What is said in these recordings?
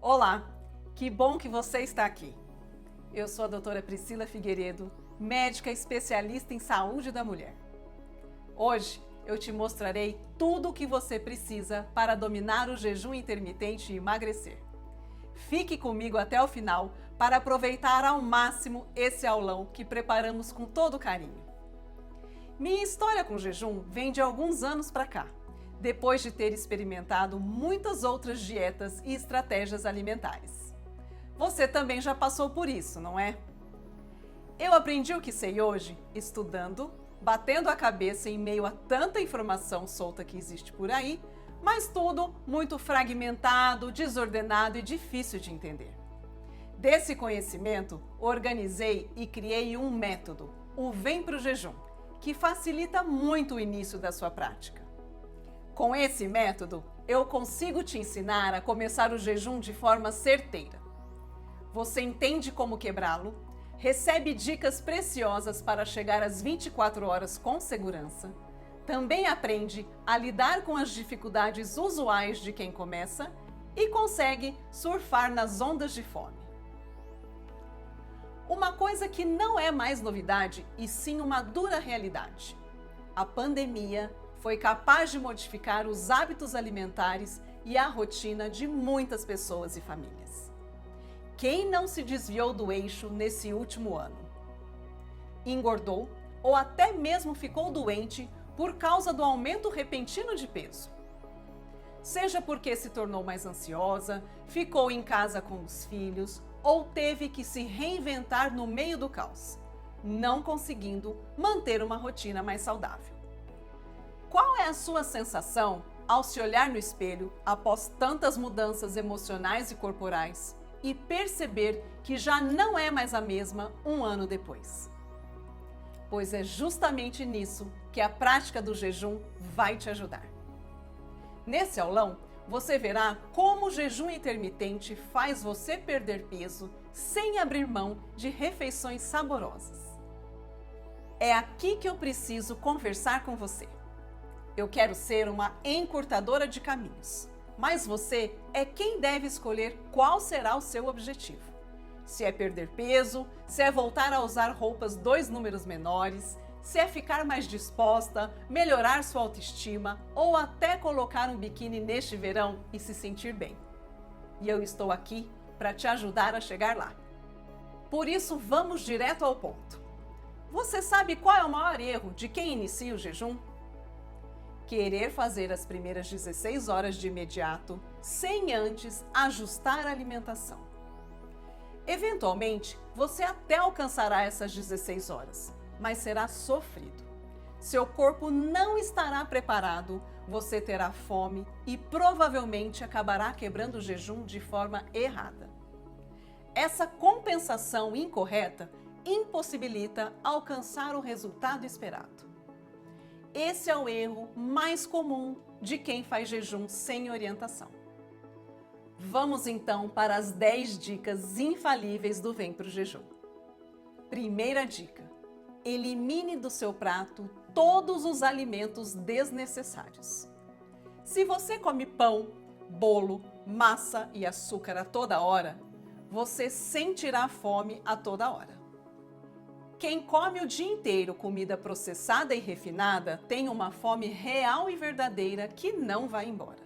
Olá, que bom que você está aqui. Eu sou a doutora Priscila Figueiredo, médica especialista em saúde da mulher. Hoje eu te mostrarei tudo o que você precisa para dominar o jejum intermitente e emagrecer. Fique comigo até o final para aproveitar ao máximo esse aulão que preparamos com todo carinho. Minha história com jejum vem de alguns anos para cá, depois de ter experimentado muitas outras dietas e estratégias alimentares. Você também já passou por isso, não é? Eu aprendi o que sei hoje estudando, batendo a cabeça em meio a tanta informação solta que existe por aí, mas tudo muito fragmentado, desordenado e difícil de entender. Desse conhecimento, organizei e criei um método, o Vem Pro Jejum, que facilita muito o início da sua prática. Com esse método, eu consigo te ensinar a começar o jejum de forma certeira. Você entende como quebrá-lo, recebe dicas preciosas para chegar às 24 horas com segurança, também aprende a lidar com as dificuldades usuais de quem começa e consegue surfar nas ondas de fome. Uma coisa que não é mais novidade e sim uma dura realidade. A pandemia foi capaz de modificar os hábitos alimentares e a rotina de muitas pessoas e famílias. Quem não se desviou do eixo nesse último ano? Engordou ou até mesmo ficou doente por causa do aumento repentino de peso? Seja porque se tornou mais ansiosa, ficou em casa com os filhos ou teve que se reinventar no meio do caos, não conseguindo manter uma rotina mais saudável. Qual é a sua sensação ao se olhar no espelho após tantas mudanças emocionais e corporais e perceber que já não é mais a mesma um ano depois? Pois é justamente nisso que a prática do jejum vai te ajudar. Nesse aulão, você verá como o jejum intermitente faz você perder peso sem abrir mão de refeições saborosas. É aqui que eu preciso conversar com você. Eu quero ser uma encurtadora de caminhos, mas você é quem deve escolher qual será o seu objetivo. Se é perder peso, se é voltar a usar roupas 2 números menores, se é ficar mais disposta, melhorar sua autoestima ou até colocar um biquíni neste verão e se sentir bem. E eu estou aqui para te ajudar a chegar lá. Por isso, vamos direto ao ponto. Você sabe qual é o maior erro de quem inicia o jejum? Querer fazer as primeiras 16 horas de imediato, sem antes ajustar a alimentação. Eventualmente, você até alcançará essas 16 horas, mas será sofrido. Seu corpo não estará preparado, você terá fome e provavelmente acabará quebrando o jejum de forma errada. Essa compensação incorreta impossibilita alcançar o resultado esperado. Esse é o erro mais comum de quem faz jejum sem orientação. Vamos então para as 10 dicas infalíveis do Vem Pro Jejum. Primeira dica: elimine do seu prato todos os alimentos desnecessários. Se você come pão, bolo, massa e açúcar a toda hora, você sentirá fome a toda hora. Quem come o dia inteiro comida processada e refinada tem uma fome real e verdadeira que não vai embora.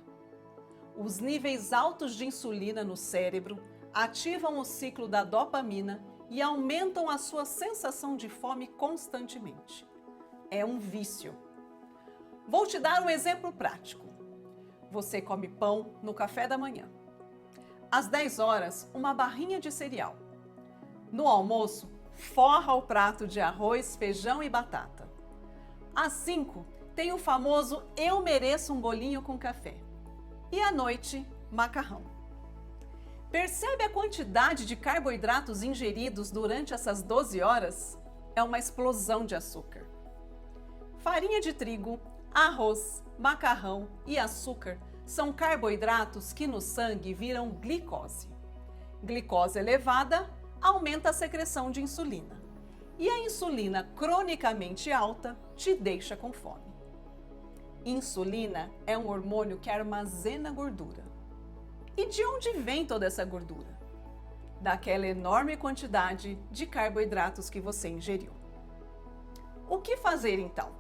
Os níveis altos de insulina no cérebro ativam o ciclo da dopamina e aumentam a sua sensação de fome constantemente. É um vício. Vou te dar um exemplo prático. Você come pão no café da manhã. Às 10 horas, uma barrinha de cereal. No almoço, forra o prato de arroz, feijão e batata. Às 5, tem o famoso eu mereço um bolinho com café. E à noite, macarrão. Percebe a quantidade de carboidratos ingeridos durante essas 12 horas? É uma explosão de açúcar. Farinha de trigo, arroz, macarrão e açúcar são carboidratos que no sangue viram glicose. Glicose elevada aumenta a secreção de insulina. E a insulina cronicamente alta te deixa com fome. Insulina é um hormônio que armazena gordura. E de onde vem toda essa gordura? Daquela enorme quantidade de carboidratos que você ingeriu. O que fazer então?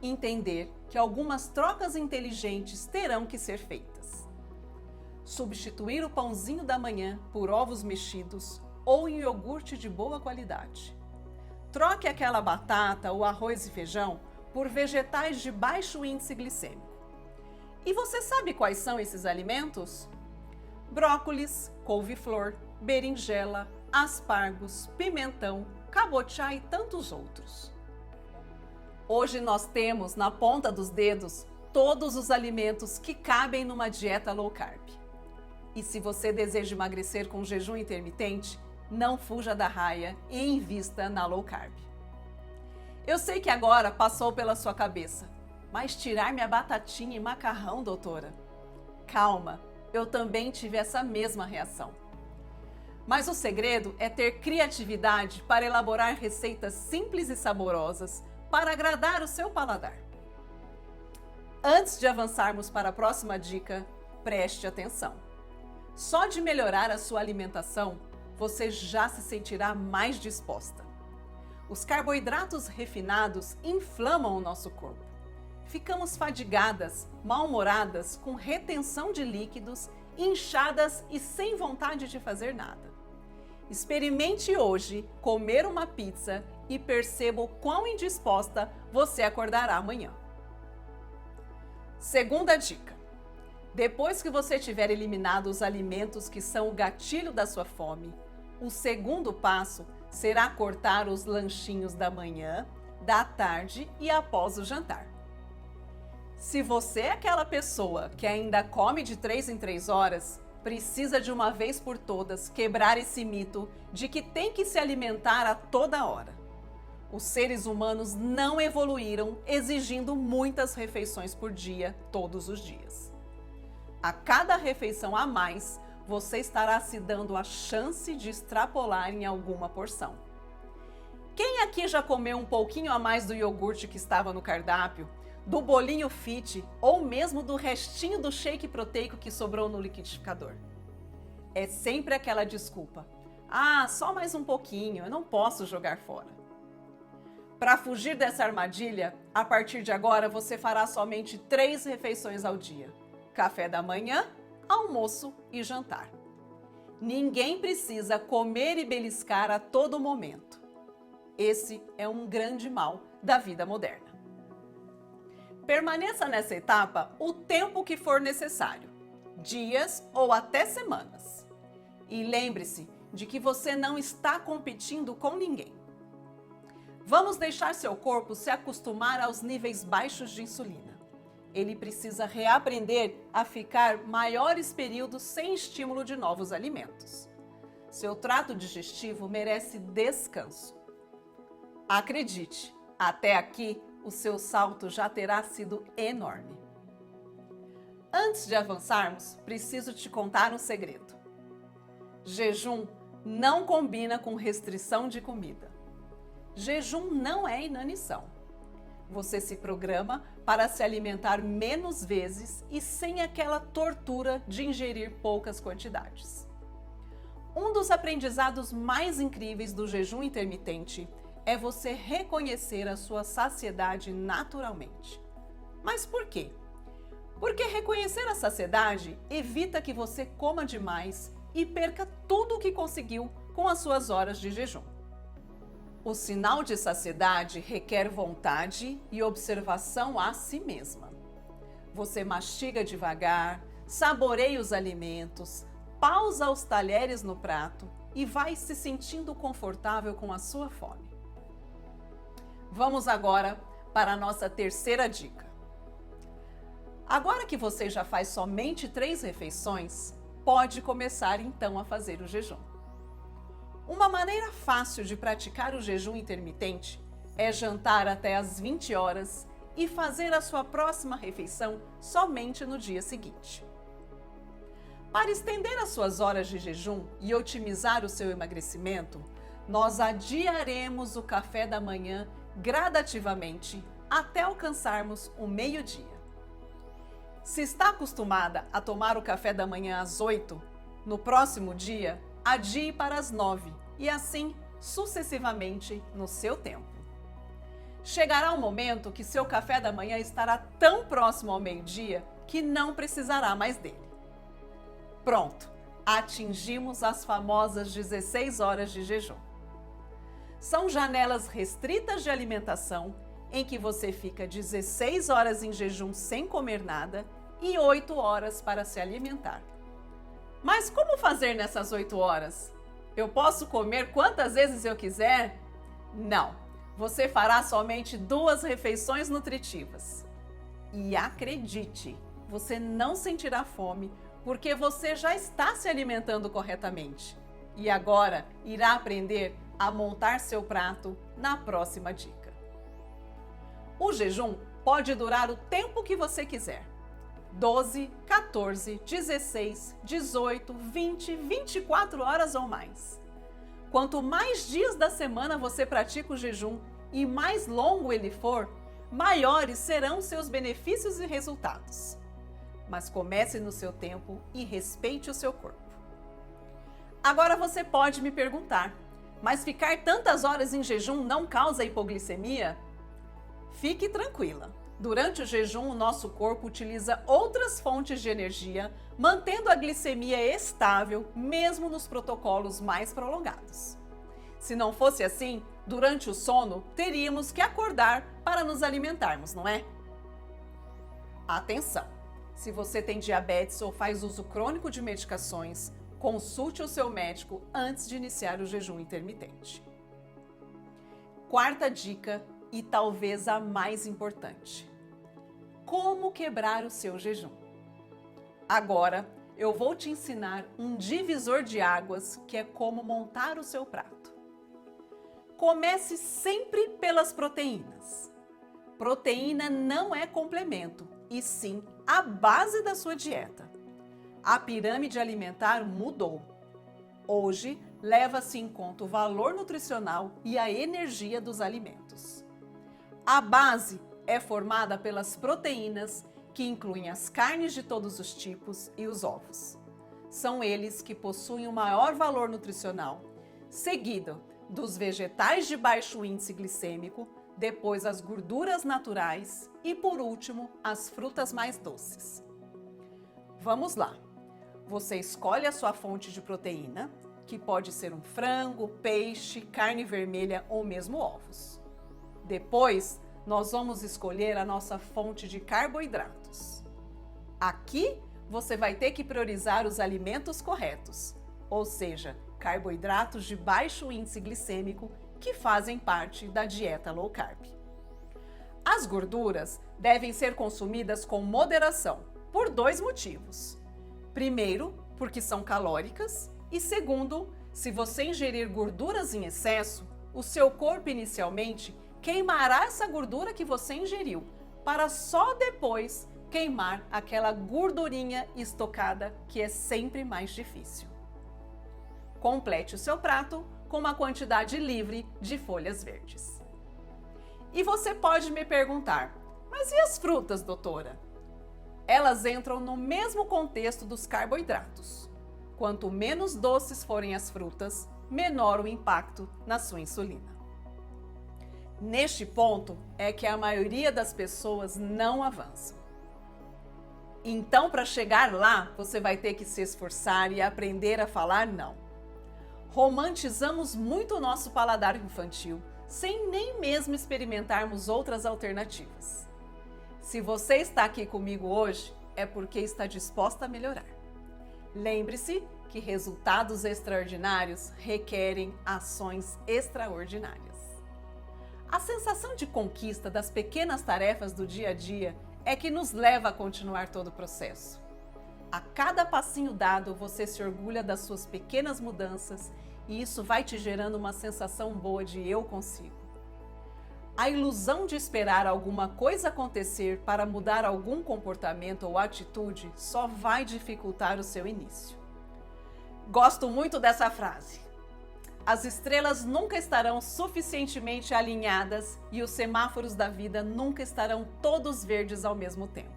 Entender que algumas trocas inteligentes terão que ser feitas. Substituir o pãozinho da manhã por ovos mexidos ou em iogurte de boa qualidade. Troque aquela batata ou arroz e feijão por vegetais de baixo índice glicêmico. E você sabe quais são esses alimentos? Brócolis, couve-flor, berinjela, aspargos, pimentão, cabotiá e tantos outros. Hoje nós temos na ponta dos dedos todos os alimentos que cabem numa dieta low carb. E se você deseja emagrecer com jejum intermitente, não fuja da raia e invista na low carb. Eu sei que agora passou pela sua cabeça, mas tirar minha batatinha e macarrão, doutora? Calma, eu também tive essa mesma reação. Mas o segredo é ter criatividade para elaborar receitas simples e saborosas para agradar o seu paladar. Antes de avançarmos para a próxima dica, preste atenção. Só de melhorar a sua alimentação, você já se sentirá mais disposta. Os carboidratos refinados inflamam o nosso corpo. Ficamos fadigadas, mal-humoradas, com retenção de líquidos, inchadas e sem vontade de fazer nada. Experimente hoje comer uma pizza e perceba o quão indisposta você acordará amanhã. Segunda dica. Depois que você tiver eliminado os alimentos que são o gatilho da sua fome, o segundo passo será cortar os lanchinhos da manhã, da tarde e após o jantar. Se você é aquela pessoa que ainda come de 3 em 3 horas, precisa de uma vez por todas quebrar esse mito de que tem que se alimentar a toda hora. Os seres humanos não evoluíram exigindo muitas refeições por dia, todos os dias. A cada refeição a mais, você estará se dando a chance de extrapolar em alguma porção. Quem aqui já comeu um pouquinho a mais do iogurte que estava no cardápio, do bolinho fit ou mesmo do restinho do shake proteico que sobrou no liquidificador? É sempre aquela desculpa. Ah, só mais um pouquinho, eu não posso jogar fora. Para fugir dessa armadilha, a partir de agora você fará somente 3 refeições ao dia: café da manhã, almoço e jantar. Ninguém precisa comer e beliscar a todo momento. Esse é um grande mal da vida moderna. Permaneça nessa etapa o tempo que for necessário, dias ou até semanas. E lembre-se de que você não está competindo com ninguém. Vamos deixar seu corpo se acostumar aos níveis baixos de insulina. Ele precisa reaprender a ficar maiores períodos sem estímulo de novos alimentos. Seu trato digestivo merece descanso. Acredite, até aqui o seu salto já terá sido enorme. Antes de avançarmos, preciso te contar um segredo. Jejum não combina com restrição de comida. Jejum não é inanição. Você se programa para se alimentar menos vezes e sem aquela tortura de ingerir poucas quantidades. Um dos aprendizados mais incríveis do jejum intermitente é você reconhecer a sua saciedade naturalmente. Mas por quê? Porque reconhecer a saciedade evita que você coma demais e perca tudo o que conseguiu com as suas horas de jejum. O sinal de saciedade requer vontade e observação a si mesma. Você mastiga devagar, saboreia os alimentos, pausa os talheres no prato e vai se sentindo confortável com a sua fome. Vamos agora para a nossa terceira dica. Agora que você já faz somente 3 refeições, pode começar então a fazer o jejum. Uma maneira fácil de praticar o jejum intermitente é jantar até às 20 horas e fazer a sua próxima refeição somente no dia seguinte. Para estender as suas horas de jejum e otimizar o seu emagrecimento, nós adiaremos o café da manhã gradativamente até alcançarmos o meio-dia. Se está acostumada a tomar o café da manhã às 8, no próximo dia, adie para as 9 e assim sucessivamente no seu tempo. Chegará um momento que seu café da manhã estará tão próximo ao meio-dia que não precisará mais dele. Pronto, atingimos as famosas 16 horas de jejum. São janelas restritas de alimentação em que você fica 16 horas em jejum sem comer nada e 8 horas para se alimentar. Mas como fazer nessas 8 horas? Eu posso comer quantas vezes eu quiser? Não, você fará somente 2 refeições nutritivas. E acredite, você não sentirá fome porque você já está se alimentando corretamente. E agora irá aprender a montar seu prato na próxima dica. O jejum pode durar o tempo que você quiser. 12, 14, 16, 18, 20, 24 horas ou mais. Quanto mais dias da semana você pratica o jejum e mais longo ele for, maiores serão seus benefícios e resultados. Mas comece no seu tempo e respeite o seu corpo. Agora você pode me perguntar, mas ficar tantas horas em jejum não causa hipoglicemia? Fique tranquila. Durante o jejum, o nosso corpo utiliza outras fontes de energia, mantendo a glicemia estável, mesmo nos protocolos mais prolongados. Se não fosse assim, durante o sono, teríamos que acordar para nos alimentarmos, não é? Atenção! Se você tem diabetes ou faz uso crônico de medicações, consulte o seu médico antes de iniciar o jejum intermitente. Quarta dica, e talvez a mais importante: como quebrar o seu jejum? Agora eu vou te ensinar um divisor de águas que é como montar o seu prato. Comece sempre pelas proteínas. Proteína não é complemento, e sim a base da sua dieta. A pirâmide alimentar mudou. Hoje, leva-se em conta o valor nutricional e a energia dos alimentos. A base é formada pelas proteínas, que incluem as carnes de todos os tipos e os ovos. São eles que possuem o maior valor nutricional, seguido dos vegetais de baixo índice glicêmico, depois as gorduras naturais e, por último, as frutas mais doces. Vamos lá! Você escolhe a sua fonte de proteína, que pode ser um frango, peixe, carne vermelha ou mesmo ovos. Depois, nós vamos escolher a nossa fonte de carboidratos. Aqui, você vai ter que priorizar os alimentos corretos, ou seja, carboidratos de baixo índice glicêmico que fazem parte da dieta low carb. As gorduras devem ser consumidas com moderação, por 2 motivos. Primeiro, porque são calóricas, e segundo, se você ingerir gorduras em excesso, o seu corpo inicialmente queimará essa gordura que você ingeriu, para só depois queimar aquela gordurinha estocada, que é sempre mais difícil. Complete o seu prato com uma quantidade livre de folhas verdes. E você pode me perguntar, mas e as frutas, doutora? Elas entram no mesmo contexto dos carboidratos. Quanto menos doces forem as frutas, menor o impacto na sua insulina. Neste ponto é que a maioria das pessoas não avançam. Então, para chegar lá, você vai ter que se esforçar e aprender a falar não. Romantizamos muito o nosso paladar infantil, sem nem mesmo experimentarmos outras alternativas. Se você está aqui comigo hoje, é porque está disposta a melhorar. Lembre-se que resultados extraordinários requerem ações extraordinárias. A sensação de conquista das pequenas tarefas do dia a dia é que nos leva a continuar todo o processo. A cada passinho dado, você se orgulha das suas pequenas mudanças e isso vai te gerando uma sensação boa de eu consigo. A ilusão de esperar alguma coisa acontecer para mudar algum comportamento ou atitude só vai dificultar o seu início. Gosto muito dessa frase. As estrelas nunca estarão suficientemente alinhadas e os semáforos da vida nunca estarão todos verdes ao mesmo tempo.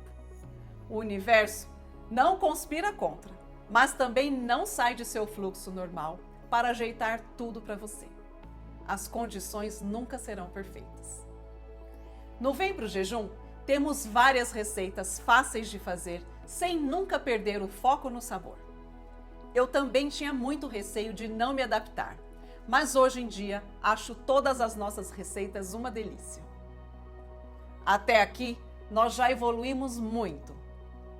O universo não conspira contra, mas também não sai de seu fluxo normal para ajeitar tudo para você. As condições nunca serão perfeitas. No Vem Pro Jejum, temos várias receitas fáceis de fazer sem nunca perder o foco no sabor. Eu também tinha muito receio de não me adaptar, mas hoje em dia acho todas as nossas receitas uma delícia. Até aqui, nós já evoluímos muito.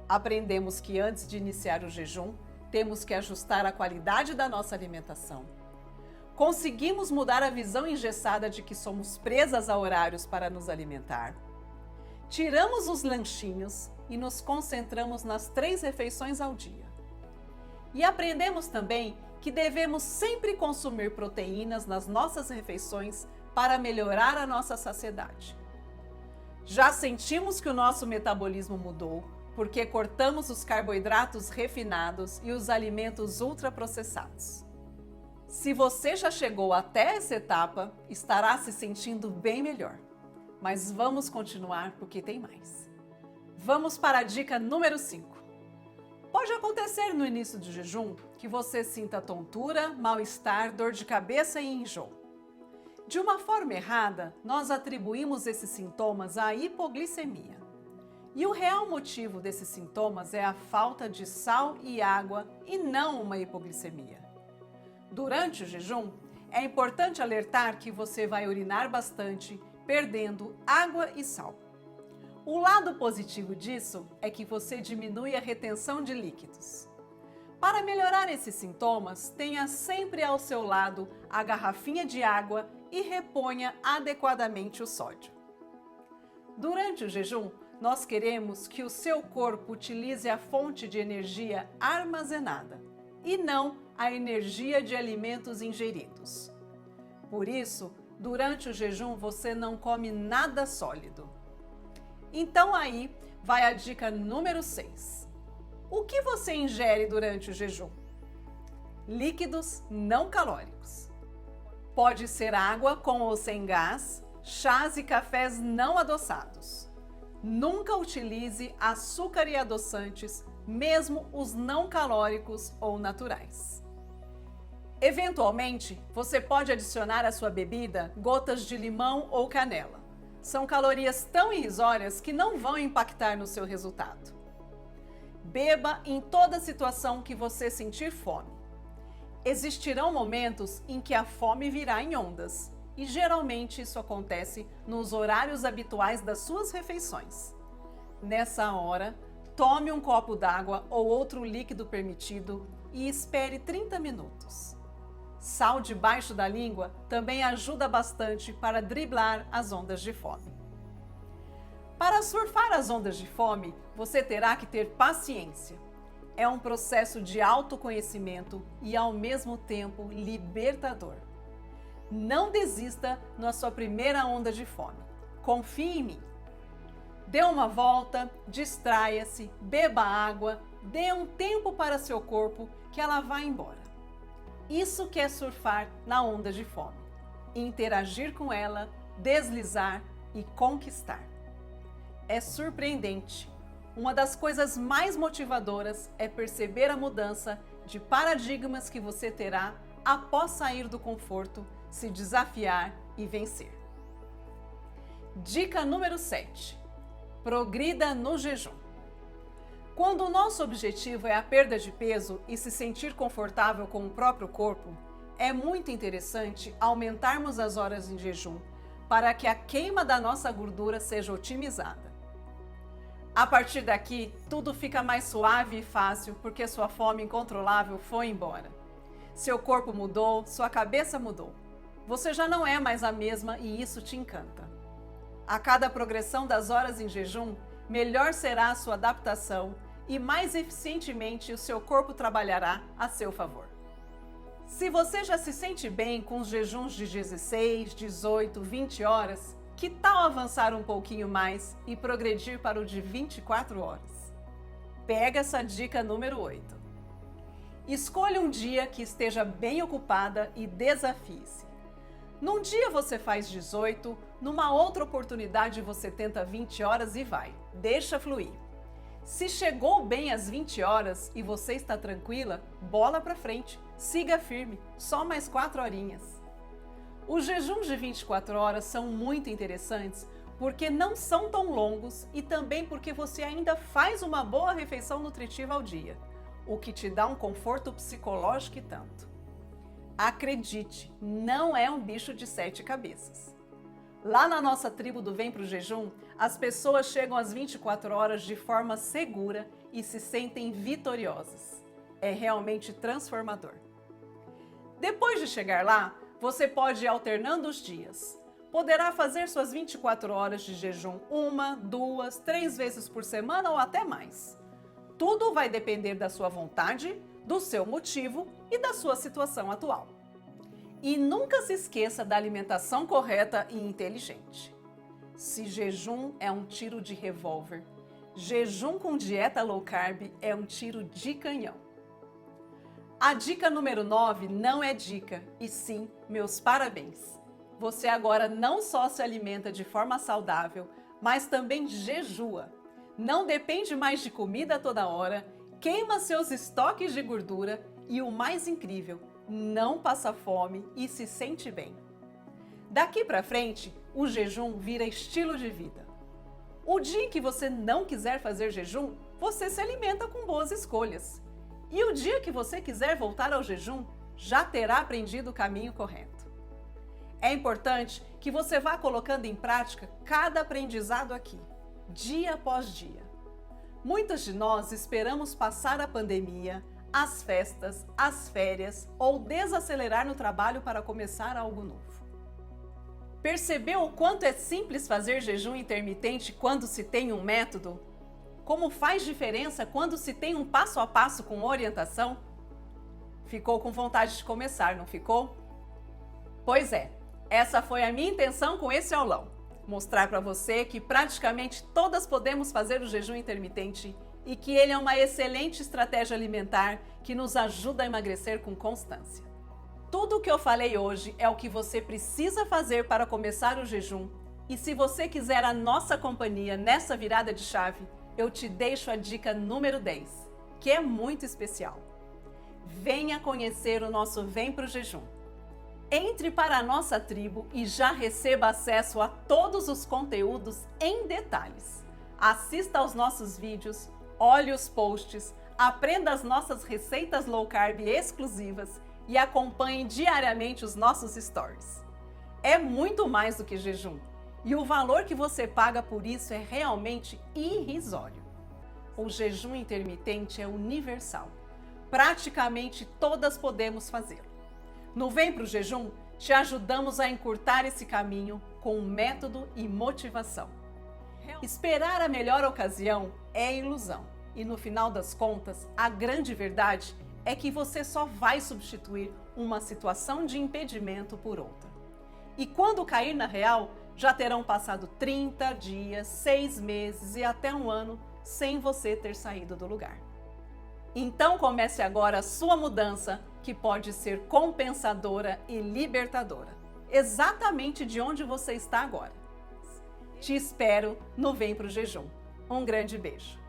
Aprendemos que antes de iniciar o jejum, temos que ajustar a qualidade da nossa alimentação. Conseguimos mudar a visão engessada de que somos presas a horários para nos alimentar. Tiramos os lanchinhos e nos concentramos nas 3 refeições ao dia. E aprendemos também que devemos sempre consumir proteínas nas nossas refeições para melhorar a nossa saciedade. Já sentimos que o nosso metabolismo mudou porque cortamos os carboidratos refinados e os alimentos ultraprocessados. Se você já chegou até essa etapa, estará se sentindo bem melhor. Mas vamos continuar porque tem mais. Vamos para a dica número 5. Pode acontecer no início do jejum que você sinta tontura, mal-estar, dor de cabeça e enjoo. De uma forma errada, nós atribuímos esses sintomas à hipoglicemia. E o real motivo desses sintomas é a falta de sal e água e não uma hipoglicemia. Durante o jejum, é importante alertar que você vai urinar bastante, perdendo água e sal. O lado positivo disso é que você diminui a retenção de líquidos. Para melhorar esses sintomas, tenha sempre ao seu lado a garrafinha de água e reponha adequadamente o sódio. Durante o jejum, nós queremos que o seu corpo utilize a fonte de energia armazenada e não a energia de alimentos ingeridos. Por isso, durante o jejum você não come nada sólido. Então aí vai a dica número 6. O que você ingere durante o jejum? Líquidos não calóricos. Pode ser água com ou sem gás, chás e cafés não adoçados. Nunca utilize açúcar e adoçantes, mesmo os não calóricos ou naturais. Eventualmente, você pode adicionar à sua bebida gotas de limão ou canela. São calorias tão irrisórias que não vão impactar no seu resultado. Beba em toda situação que você sentir fome. Existirão momentos em que a fome virá em ondas, e geralmente isso acontece nos horários habituais das suas refeições. Nessa hora, tome um copo d'água ou outro líquido permitido e espere 30 minutos. Sal debaixo da língua também ajuda bastante para driblar as ondas de fome. Para surfar as ondas de fome, você terá que ter paciência. É um processo de autoconhecimento e, ao mesmo tempo, libertador. Não desista na sua primeira onda de fome. Confie em mim. Dê uma volta, distraia-se, beba água, dê um tempo para seu corpo que ela vai embora. Isso que é surfar na onda de fome. Interagir com ela, deslizar e conquistar. É surpreendente. Uma das coisas mais motivadoras é perceber a mudança de paradigmas que você terá após sair do conforto, se desafiar e vencer. Dica número 7. Progrida no jejum. Quando o nosso objetivo é a perda de peso e se sentir confortável com o próprio corpo, é muito interessante aumentarmos as horas em jejum para que a queima da nossa gordura seja otimizada. A partir daqui, tudo fica mais suave e fácil porque sua fome incontrolável foi embora. Seu corpo mudou, sua cabeça mudou. você já não é mais a mesma e isso te encanta. A cada progressão das horas em jejum, melhor será a sua adaptação e mais eficientemente o seu corpo trabalhará a seu favor. Se você já se sente bem com os jejuns de 16, 18, 20 horas, que tal avançar um pouquinho mais e progredir para o de 24 horas? Pega essa dica número 8. Escolha um dia que esteja bem ocupada e desafie-se. Num dia você faz 18, numa outra oportunidade você tenta 20 horas e vai. Deixa fluir. Se chegou bem às 20 horas e você está tranquila, bola pra frente, siga firme, só mais 4 horinhas. Os jejuns de 24 horas são muito interessantes porque não são tão longos e também porque você ainda faz uma boa refeição nutritiva ao dia, o que te dá um conforto psicológico e tanto. Acredite, não é um bicho de 7 cabeças. Lá na nossa tribo do Vem Pro Jejum, as pessoas chegam às 24 horas de forma segura e se sentem vitoriosas. É realmente transformador. Depois de chegar lá, você pode ir alternando os dias. Poderá fazer suas 24 horas de jejum 1, 2, 3 vezes por semana ou até mais. Tudo vai depender da sua vontade, do seu motivo e da sua situação atual. E nunca se esqueça da alimentação correta e inteligente. Se jejum é um tiro de revólver, jejum com dieta low carb é um tiro de canhão. A dica número 9 não é dica, e sim meus parabéns. Você agora não só se alimenta de forma saudável, mas também jejua. Não depende mais de comida toda hora, queima seus estoques de gordura e o mais incrível, não passa fome e se sente bem. Daqui para frente, o jejum vira estilo de vida. O dia em que você não quiser fazer jejum, você se alimenta com boas escolhas. E o dia que você quiser voltar ao jejum, já terá aprendido o caminho correto. É importante que você vá colocando em prática cada aprendizado aqui, dia após dia. Muitas de nós esperamos passar a pandemia, as festas, as férias ou desacelerar no trabalho para começar algo novo. Percebeu o quanto é simples fazer jejum intermitente quando se tem um método? Como faz diferença quando se tem um passo a passo com orientação? Ficou com vontade de começar, não ficou? Pois é, essa foi a minha intenção com esse aulão. Mostrar para você que praticamente todas podemos fazer o jejum intermitente e que ele é uma excelente estratégia alimentar que nos ajuda a emagrecer com constância. Tudo o que eu falei hoje é o que você precisa fazer para começar o jejum. E se você quiser a nossa companhia nessa virada de chave, eu te deixo a dica número 10, que é muito especial. Venha conhecer o nosso Vem Pro Jejum. Entre para a nossa tribo e já receba acesso a todos os conteúdos em detalhes. Assista aos nossos vídeos, olhe os posts, aprenda as nossas receitas low carb exclusivas e acompanhe diariamente os nossos stories. É muito mais do que jejum e o valor que você paga por isso é realmente irrisório. O jejum intermitente é universal. Praticamente todas podemos fazê-lo. No Vem Pro Jejum, te ajudamos a encurtar esse caminho com método e motivação. Esperar a melhor ocasião é ilusão. E no final das contas, a grande verdade é que você só vai substituir uma situação de impedimento por outra. E quando cair na real, já terão passado 30 dias, 6 meses e até um ano sem você ter saído do lugar. Então comece agora a sua mudança, que pode ser compensadora e libertadora, exatamente de onde você está agora. Te espero no Vem Pro Jejum. Um grande beijo.